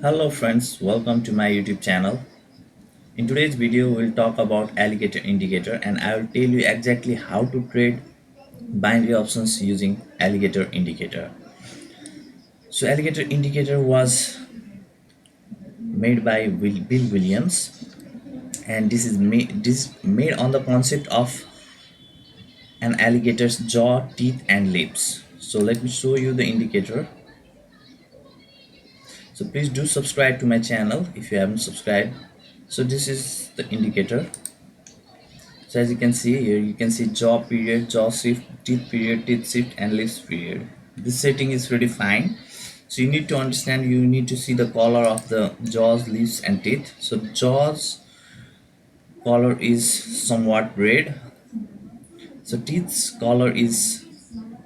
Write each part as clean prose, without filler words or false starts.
Hello friends, welcome to my YouTube channel. In today's video, we'll talk about alligator indicator and I will tell you exactly how to trade binary options using alligator indicator. So alligator indicator was made by Bill Williams and this is made on the concept of an alligator's jaw, teeth and lips. So let me show you the indicator. So please do subscribe to my channel if you haven't subscribed. So this is the indicator. So as you can see here, you can see jaw period, jaw shift, teeth shift, and lips period. This setting is pretty fine. So you need to understand, you need to see the color of the jaws, lips, and teeth. So jaws color is somewhat red. So teeth's color is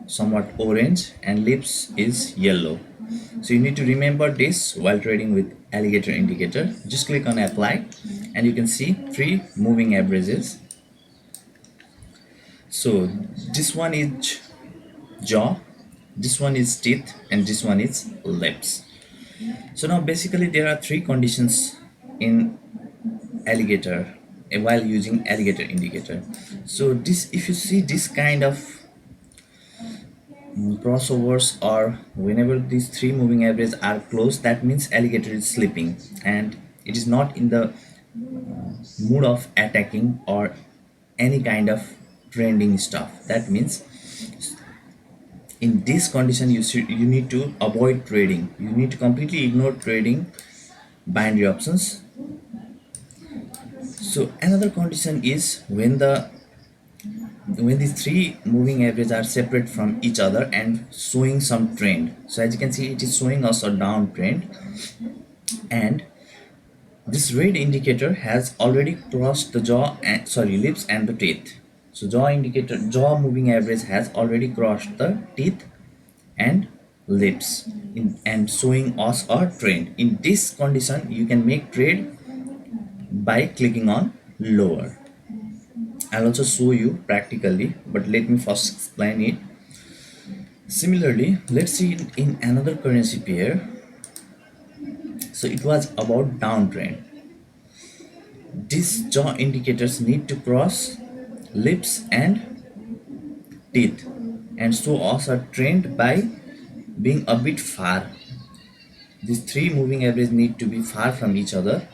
somewhat orange, and lips is yellow. So you need to remember this while trading with alligator indicator. Just click on apply, and you can see three moving averages. So this one is jaw, this one is teeth, and this one is lips. So now basically there are three conditions in alligator while using alligator indicator. So this, if you see this kind of crossovers or whenever these three moving averages are close, that means alligator is sleeping and it is not in the mood of attacking or any kind of trending stuff. That means in this condition you need to avoid trading. You need to completely ignore trading binary options. So another condition is when these three moving averages are separate from each other and showing some trend. So as you can see, it is showing us a downtrend, and this red indicator has already crossed the lips and the teeth. So jaw moving average has already crossed the teeth and lips and showing us a trend. In this condition, you can make trade by clicking on lower. I'll also show you practically, but let me first explain it. Similarly, let's see it in another currency pair. So it was about downtrend. These jaw indicators need to cross lips and teeth and show us a trend by being a bit far. These three moving averages need to be far from each other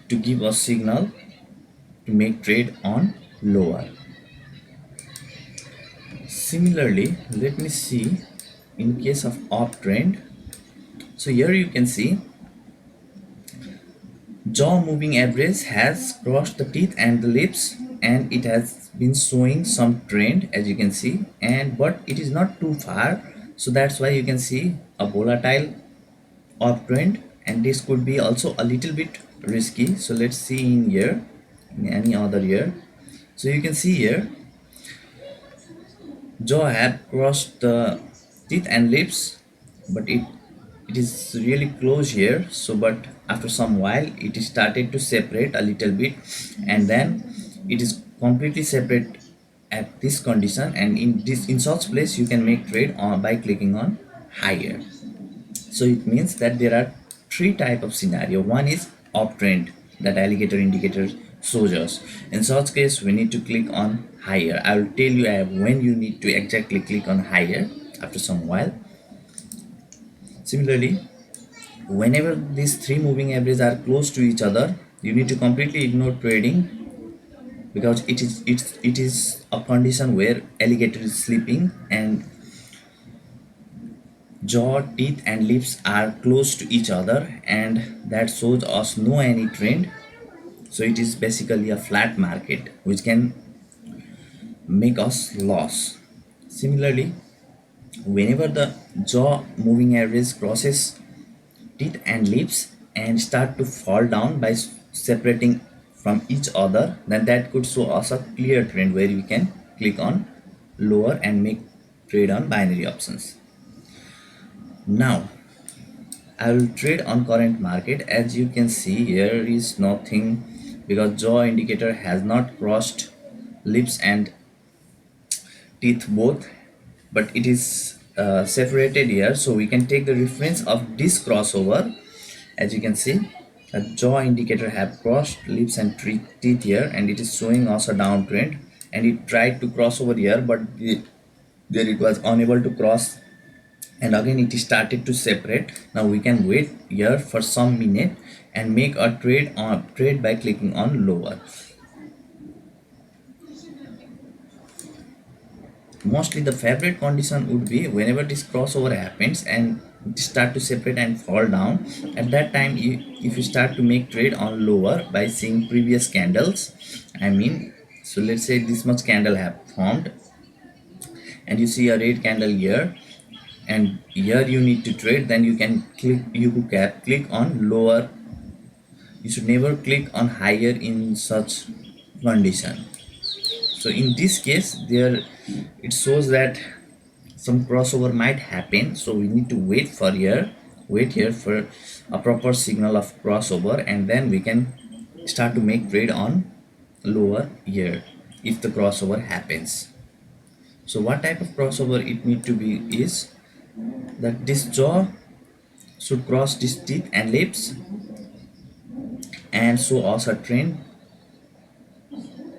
to give us signal to make trade on lower. Similarly, let me see in case of uptrend. So here you can see jaw moving average has crossed the teeth and the lips and it has been showing some trend, as you can see, and but it is not too far, so that's why you can see a volatile uptrend, and this could be also a little bit risky. So let's see in here, in any other year. So you can see here jaw had crossed the teeth and lips, but it is really close here. So but after some while it started to separate a little bit, and then it is completely separate at this condition, and in such place you can make trade on by clicking on higher. So it means that there are three type of scenario. One is uptrend that alligator indicator shows us. In such case, we need to click on higher. I will tell you when you need to exactly click on higher after some while. Similarly, whenever these three moving averages are close to each other, you need to completely ignore trading because it is a condition where alligator is sleeping and jaw, teeth and lips are close to each other, and that shows us no any trend. So it is basically a flat market which can make us loss. Similarly, whenever the jaw moving average crosses teeth and lips and start to fall down by separating from each other, then that could show us a clear trend where we can click on lower and make trade on binary options. Now I will trade on current market. As you can see, here is nothing because jaw indicator has not crossed lips and teeth both, but it is separated here, so we can take the reference of this crossover. As you can see, a jaw indicator have crossed lips and teeth here, and it is showing us a downtrend, and it tried to cross over here, but there it was unable to cross, and again it started to separate. Now we can wait here for some minute and make a trade by clicking on lower. Mostly the favorite condition would be whenever this crossover happens and it start to separate and fall down. At that time, if you start to make trade on lower by seeing previous candles, I mean, so let's say this much candle have formed, and you see a red candle here, and here you need to trade, then you can click on lower. You should never click on higher in such condition. So in this case, there it shows that some crossover might happen, so we need to wait here for a proper signal of crossover, and then we can start to make trade on lower here if the crossover happens. So what type of crossover it need to be is that this jaw should cross this teeth and lips and show us a trend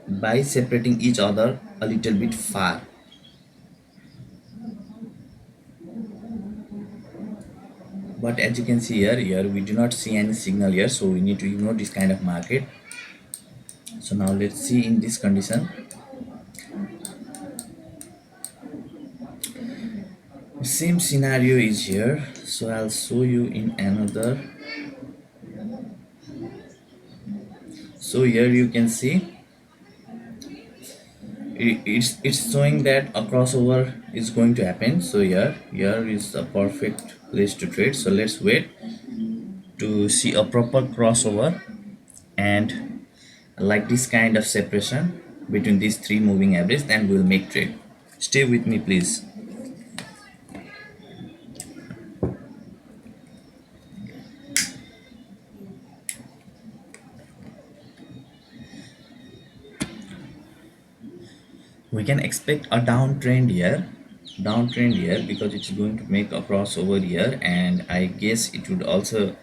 by separating each other a little bit far. But as you can see here we do not see any signal here, so we need to ignore this kind of market. So now let's see in this condition. Same scenario is here, so I'll show you in another. So here you can see it's showing that a crossover is going to happen. So here is the perfect place to trade. So let's wait to see a proper crossover and like this kind of separation between these three moving average, then we'll make trade. Stay with me please. We can expect a downtrend here because it's going to make a crossover here, and I guess it would also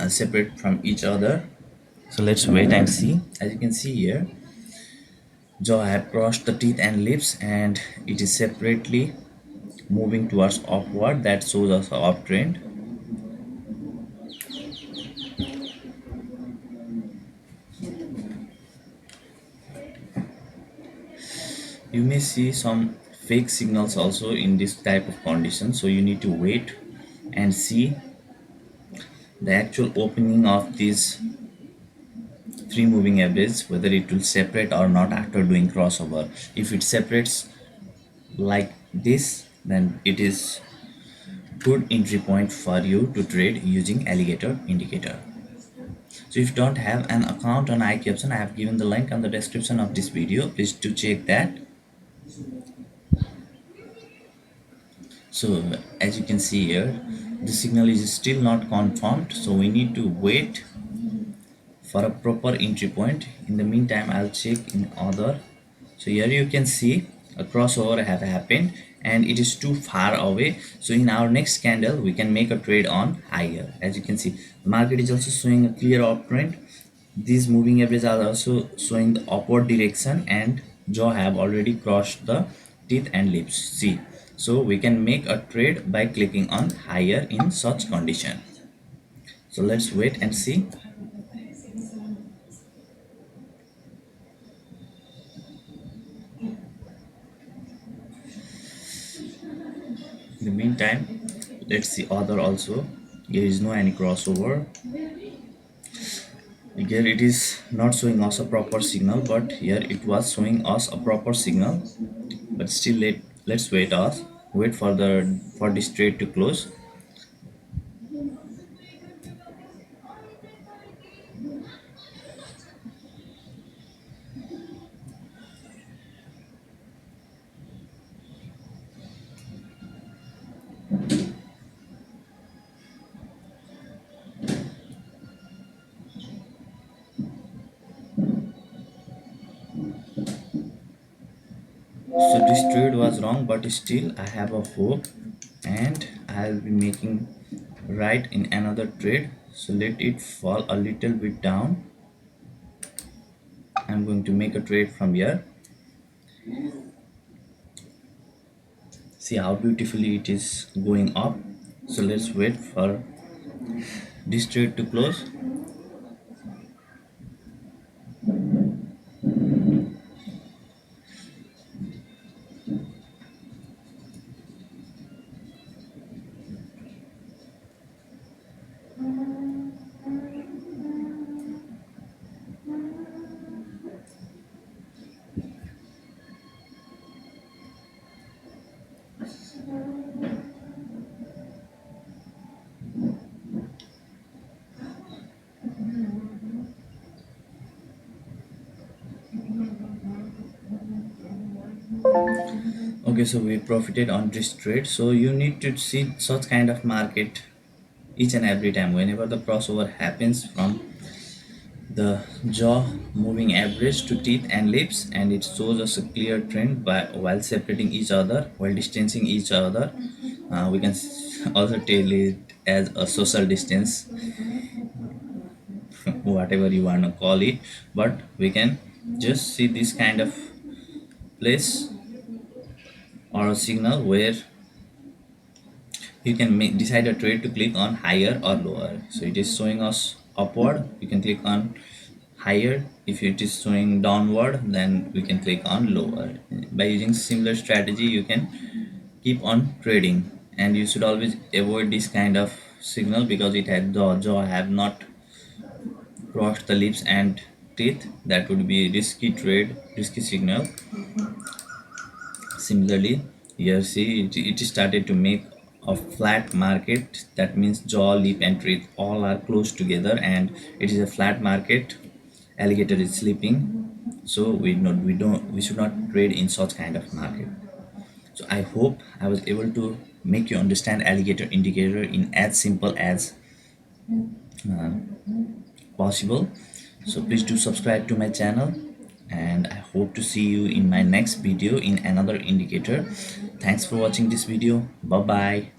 separate from each other. So let's wait and see. As you can see here, jaw have crossed the teeth and lips, and it is separately moving towards upward. That shows us an uptrend. You may see some fake signals also in this type of condition, so you need to wait and see the actual opening of these three moving average, whether it will separate or not after doing crossover. If it separates like this, then it is good entry point for you to trade using alligator indicator. So if you don't have an account on iCaption, I have given the link on the description of this video. Please do check that. So as you can see here, the signal is still not confirmed, so we need to wait for a proper entry point. In the meantime, I'll check in other. So here you can see a crossover have happened and it is too far away, so in our next candle we can make a trade on higher. As you can see, the market is also showing a clear uptrend. These moving averages are also showing the upward direction, and jaw have already crossed the teeth and lips. See, so we can make a trade by clicking on higher in such condition. So let's wait and see. In the meantime, let's see other also. There is no any crossover. Here it is not showing us a proper signal, but here it was showing us a proper signal. But still, let's wait for this trade to close. So this trade was wrong, but still I have a hope and I'll be making right in another trade, so let it fall a little bit down. I'm going to make a trade from here. See how beautifully it is going up. So let's wait for this trade to close. Okay, so we profited on this trade. So you need to see such kind of market each and every time whenever the crossover happens from the jaw moving average to teeth and lips, and it shows us a clear trend by while separating each other, while distancing each other. We can also tell it as a social distance, whatever you want to call it, but we can just see this kind of place or a signal where you can decide a trade to click on higher or lower. So it is showing us upward, you can click on higher. If it is showing downward, then we can click on lower. By using similar strategy, you can keep on trading, and you should always avoid this kind of signal because it had the jaw have not crossed the lips and teeth. That would be risky trade, risky signal. Similarly, here see it started to make a flat market. That means jaw, lip, and teeth all are close together, and it is a flat market. Alligator is sleeping, so we should not trade in such kind of market. So I hope I was able to make you understand alligator indicator in as simple as possible. So please do subscribe to my channel, and I hope to see you in my next video in another indicator. Thanks for watching this video. Bye bye.